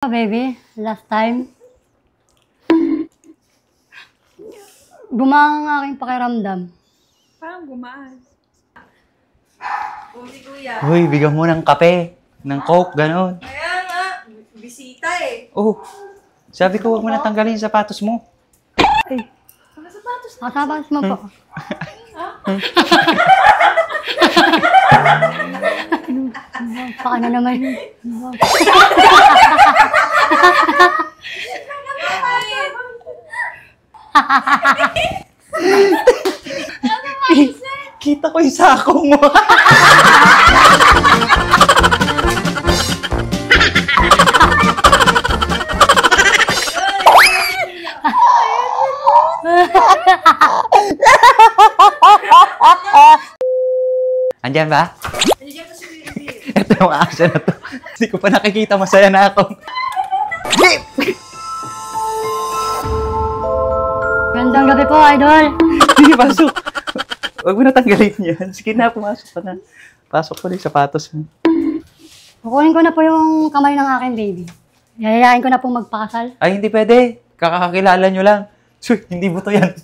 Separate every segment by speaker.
Speaker 1: Baby, last time, gumaan ang aking pakiramdam.
Speaker 2: Parang gumaan.
Speaker 3: Si Kuya.
Speaker 4: Uy, bigyan mo ng kape, ng coke, gano'n.
Speaker 3: Kaya nga, bisita eh.
Speaker 4: Oh, sabi ko huwag mo na tanggalin yung sapatos mo.
Speaker 1: Ay,
Speaker 3: Mga sapatos na.
Speaker 1: sapatos mo po. Paano naman?
Speaker 4: Kita ko yung sako mo. Andyan ba?
Speaker 3: Nandiyan ko si Kuya Bill.
Speaker 4: Ito yung action na to. Hindi ko pa nakikita, masaya na ako.
Speaker 1: Gandang gabi po, idol.
Speaker 4: Sige, pasok. Huwag mo na tanggalin yan. Sige na, pumasok ka na. Pasok ko na yung sapatos mo.
Speaker 1: Kukunin ko na po yung kamay ng aking baby. Yayayain ko na po magpakasal.
Speaker 4: Ay, hindi pwede. Kakakilala nyo lang. Suy, hindi mo to yan.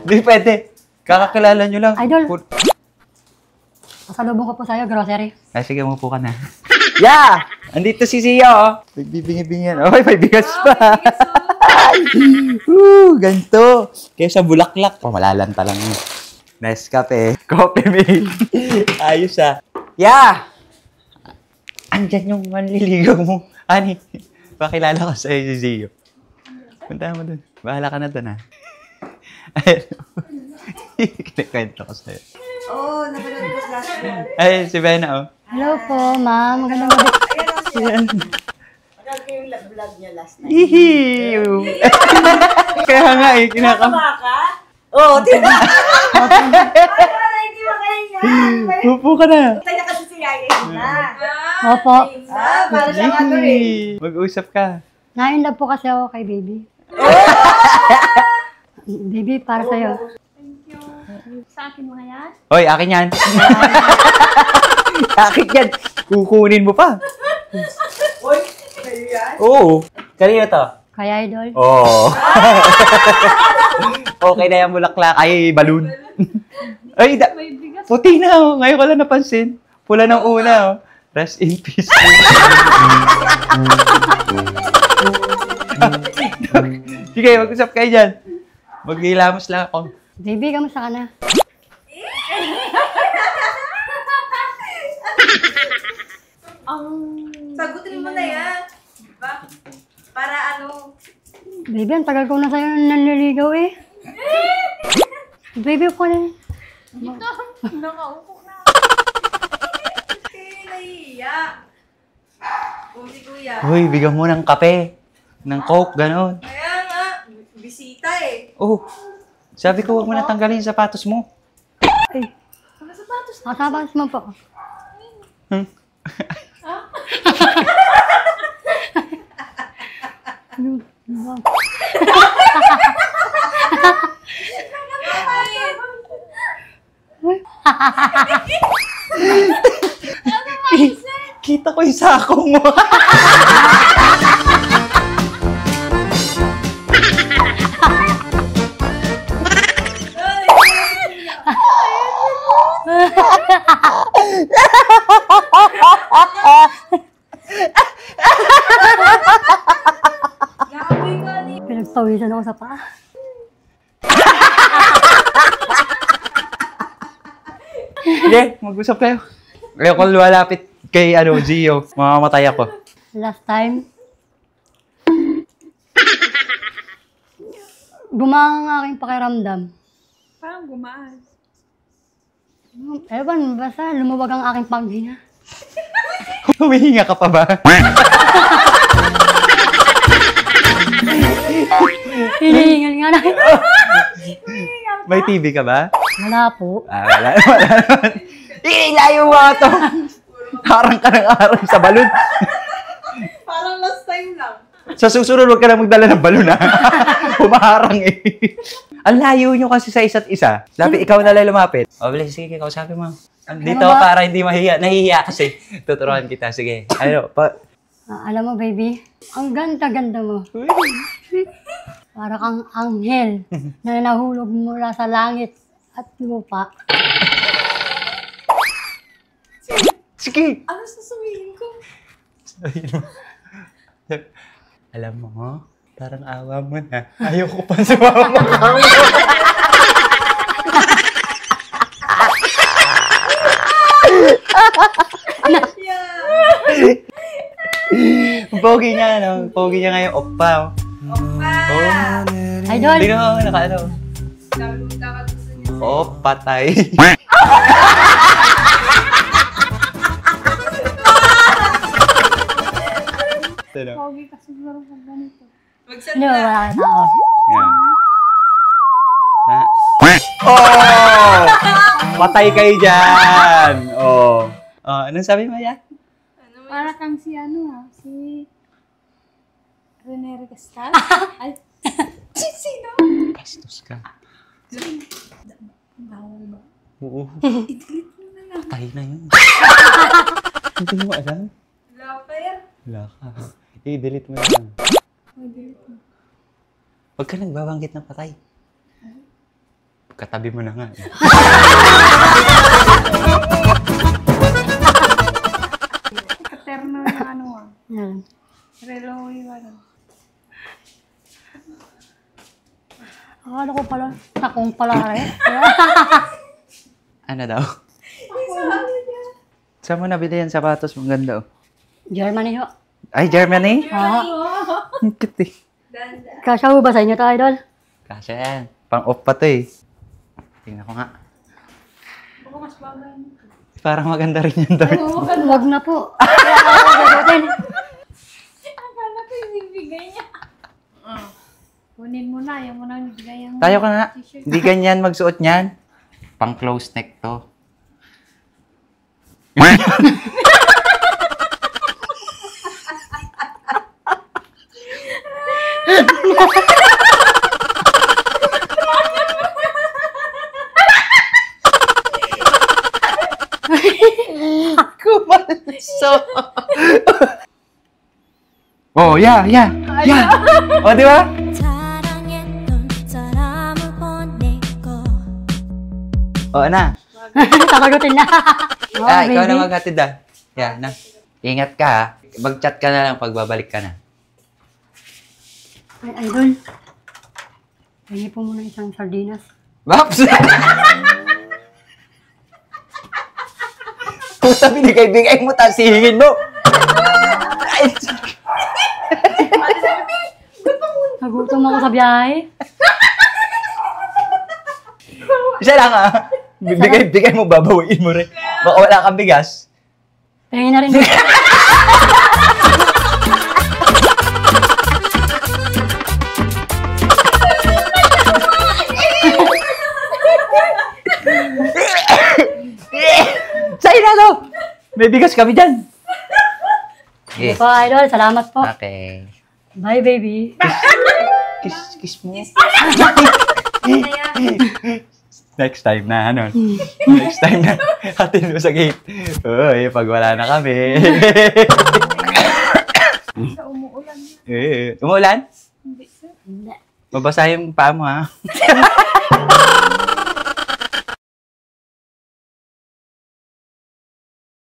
Speaker 4: Hindi pwede. Kakakilala nyo lang.
Speaker 1: Idol. Pasalubong ko po sa'yo, grocery.
Speaker 4: Ay, sige, umupo ka na. Yeah! Andito si Zio, oh. Nagbibingi-bingi yan. Okay, may bigas pa. Ganito. Kaya sa bulaklak. Oh, malalanta lang yun. Nescafe. Coffee milk. Ayos, ah. Yeah! Andyan yung manliligaw mo. Ani, pakilala ko sa'yo si Zio. Punta mo dun. Bahala ka na dun, ha. Kinikwento ko sa'yo.
Speaker 3: Oo, napanood ko last week.
Speaker 4: Ay, si Bena, oh.
Speaker 1: Hello po, ma'am. Magandang gabi.
Speaker 4: Ayan.
Speaker 3: Napanood ko yung vlog niya last night.
Speaker 4: Ihiw! Kaya nga eh, kinakam...
Speaker 3: Baka? Oo, diba? Para hindi makahinga.
Speaker 4: Upo ka na.
Speaker 3: Kaya kasi si Yaya na.
Speaker 1: Opo.
Speaker 3: Para siyang ano eh.
Speaker 4: Ihi. Mag-usap ka.
Speaker 1: Na-inlove po kasi ako kay baby. Baby, para sa'yo.
Speaker 2: Sa akin mo yan?
Speaker 4: Hoy, akin yan. Akin yan. Kukunin mo pa.
Speaker 3: Uy, kayo yan?
Speaker 4: Oo. Kanina to?
Speaker 1: Kaya, idol.
Speaker 4: Oo. Okay na yung bulaklak. Ay, balloon. Ay,
Speaker 2: May bigas.
Speaker 4: puti na oh. Ngayon ko lang napansin. Pula ng una oh. Rest in peace. Sige, mag-usap kayo dyan. Maghilamos lang ako.
Speaker 1: Baby, kamusta ka na?
Speaker 3: Sagutin mo na yan. Diba? Para ano?
Speaker 1: Baby, ang tagal ko na sa'yo nanliligaw eh. Baby, ako na.
Speaker 2: Nakaupo na.
Speaker 3: Okay, nahihiya. Si Kuya.
Speaker 4: Uy, bigyan mo ng kape, ng coke, gano'n.
Speaker 3: Kaya nga, bisita eh.
Speaker 4: Oh, sabi ko huwag mo na tanggalin yung sapatos mo.
Speaker 1: Ay,
Speaker 3: Mga sapatos na.
Speaker 1: sapatos mo po.
Speaker 4: Hmm? Kita ko yung sako mo.
Speaker 3: Grabe ka ni.
Speaker 1: Pinagpawisan ako sa paa.
Speaker 4: Sige, mag-usap kayo. Ayoko lumalapit kay Gio. Mamamatay ako.
Speaker 1: Last time, gumaan ang aking pakiramdam.
Speaker 2: Parang gumaan.
Speaker 1: Ewan, basta lumuwag ang aking panghinga.
Speaker 4: Humihinga ka pa ba?
Speaker 1: Hinihingal nga na.
Speaker 4: May TV ka ba?
Speaker 1: Wala po.
Speaker 4: Wala naman. Layo mo ito. Harang ka ng harang sa balon.
Speaker 3: Parang last time lang.
Speaker 4: Sa susunod, huwag ka na magdala ng balon, ha? Humaharang eh. Ang layo nyo kasi sa isa't isa. Sabi, ikaw na lang lumapit. O, bilis, sige, kausapin mo. Dito
Speaker 1: Ano ba?
Speaker 4: para hindi mahiya. Nahihiya kasi. Tuturuan kita. Sige. Ano,
Speaker 1: Alam mo, baby, ang ganda-ganda mo. Para kang anghel na nahulog mula sa langit at lupa.
Speaker 4: Sige!
Speaker 3: Ano sasabihin ko?
Speaker 4: Alam mo, parang awa mo na. Ayoko pa sumama ka mo. Pogi niya, no? Pogi niya ngayon, oppa. Oh.
Speaker 3: Opa!
Speaker 4: Oh.
Speaker 1: Idol!
Speaker 4: Tingnan mo, naka-ano.
Speaker 3: Kaluta ka gusto niya.
Speaker 4: Oh, patay. Ito,
Speaker 2: Pogi ka siguro pag ganito.
Speaker 1: Hindi mo
Speaker 3: Magsalita.
Speaker 1: wala kang tao.
Speaker 4: Yan. Oh! Patay kayo dyan! Oh. Oh, anong sabi mo yan?
Speaker 3: Ano mo?
Speaker 2: Para kang si si Rene Regastal. Ay, sino?
Speaker 4: Bastos ka.
Speaker 2: Bawal ba?
Speaker 4: Oo. Patay na yun. Hindi mo alam.
Speaker 3: Wala pa yan.
Speaker 4: Wala ka. I-delete mo lang. Huwag ka nagbabanggit ng patay. Katabi mo na nga.
Speaker 2: Katerno yung
Speaker 1: Yan.
Speaker 2: Relo yung
Speaker 1: Akala ko pala, takong pala rin.
Speaker 4: Ano daw? Saan mo nabili yan sapatos? Ang ganda oh.
Speaker 1: Germany ho.
Speaker 4: Ay, Germany?
Speaker 1: Oo.
Speaker 4: Ang cute eh.
Speaker 3: Danda.
Speaker 1: Kasya mo ba sa inyo to, idol?
Speaker 4: Kasya yan. Pang-off pa to eh. Tingnan ko nga.
Speaker 2: Baka mas bagay mo.
Speaker 4: Parang maganda rin yan doon.
Speaker 1: Huwag na po. Akala
Speaker 2: Akala ko yung ibigay niya. Kunin mo na, yung mo na ibigay yung
Speaker 4: Tayo ka nga.
Speaker 2: t-shirt.
Speaker 4: Hindi ganyan magsuot niyan. Pang close neck to. Kumalso. Oh, yeah. Oh, di ba?
Speaker 5: 사랑했던 사람을 보내고
Speaker 4: Oh, na.
Speaker 1: Takagutin na. Oh,
Speaker 4: Ikaw
Speaker 1: baby.
Speaker 4: na maghatid ah. Yeah, na. Ingat ka ha. Mag-chat ka na lang pag babalik ka na.
Speaker 1: Ay, idol. Hingi po muna isang sardinas.
Speaker 4: Maps! Puta, binigay-bigay mo, tapos hihingin mo. Ay,
Speaker 1: Nagutom ako sa biyahe.
Speaker 4: isa lang ah. Bibigay-bigay mo, babawiin mo rin. Baka wala kang bigas.
Speaker 1: Pahingin na rin.
Speaker 4: Sa'yo na to! May bigas kami dyan. Okay.
Speaker 1: Po, idol. Salamat po.
Speaker 4: Okay.
Speaker 1: Bye, baby.
Speaker 4: Kiss mo.
Speaker 3: Kaya,
Speaker 4: Next time na, ano? Next time na. Atin mo sa gate. Uy, pag wala na kami.
Speaker 2: Sa umuulan niya.
Speaker 4: Umuulan?
Speaker 2: Hindi, sir.
Speaker 1: Hindi.
Speaker 4: Mabasa yung paa mo, ha?